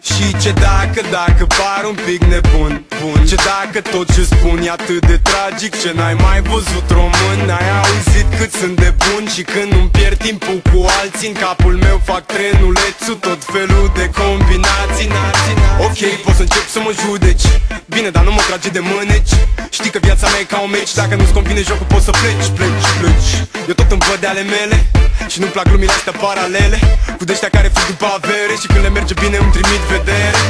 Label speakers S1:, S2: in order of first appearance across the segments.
S1: Și ce dacă par un pic nebun, ce dacă tot ce spun e atât de tragic, ce n-ai mai văzut român, n-ai auzit cât sunt de bun. Și când îmi pierd timpul cu alții, în capul meu fac trenulețul, tot felul de combinații. Ok, poți să încep să mă judeci, bine, dar nu mă trage de mâneci. Știi că viața mea e ca un meci, dacă nu-ți convine jocul poți să pleci. Eu tot îmi văd de ale mele și nu-mi plac lumile astea paralele, cu de-aștia care fug după avere și când le merge bine îmi trimit vedere.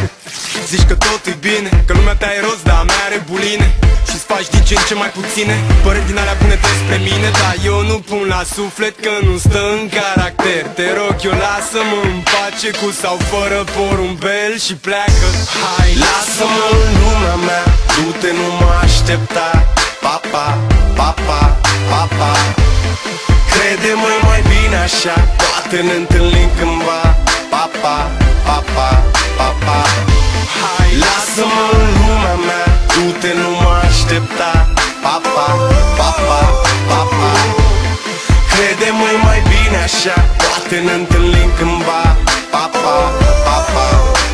S1: Zici că tot e bine, că lumea ta e roz, dar a mea are buline și-ți faci din ce în ce mai puține păreri din alea bune despre mine. Dar eu nu pun la suflet că nu stă în caracter. Te rog eu, lasă-mă în pace, cu sau fără porumbel, și pleacă. Hai,
S2: lasă-mă în lumea mea, du-te, nu mă aștepta. Pa, pa, pa, pa, pa, pa. Crede-mă, mai bine așa, poate ne întâlnim cândva. Pa, pa, pa, pa, pa, pa.
S1: hai,
S2: Lasă-mă în lumea mea, du-te, nu mă aștepta. Pa, pa, pa, pa, pa, pa. Crede-mă, mai bine așa, poate ne întâlnim cândva. Pa, pa, pa, pa.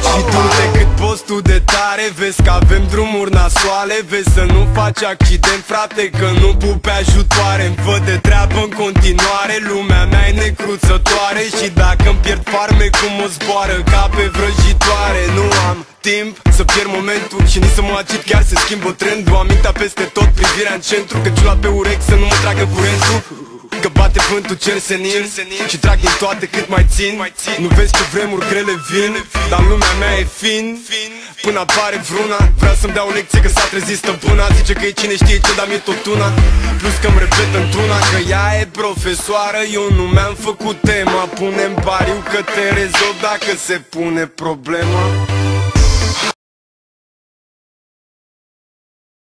S1: Și du-te cât poți tu de tare, vezi că avem drumuri nasoale. Vezi să nu faci accident, frate, că nu pupe ajutoare-mi văd de treabă în continuare, lumea mea e necruțătoare. Și dacă îmi pierd farmecul mă zboară ca pe vrăjitoare. Nu am timp să pierd momentul și nici să mă agit, chiar se schimbă trendul. Am mintea peste tot, privirea în centru, căciula pe urechi să nu mă tragă curentul. Că bate vântul, cer senin și trag din toate cât mai țin. Nu vezi ce vremuri grele vin, dar lumea mea e fin până apare vreuna. Vrea să-mi dea o lecție că s-a trezit stăpâna. Zice că e cine știe ce, dar mi-e tot una. Plus că-mi repet într-una că ea e profesoară. Eu nu mi-am făcut tema, punem pariu că te rezolv dacă se pune problema.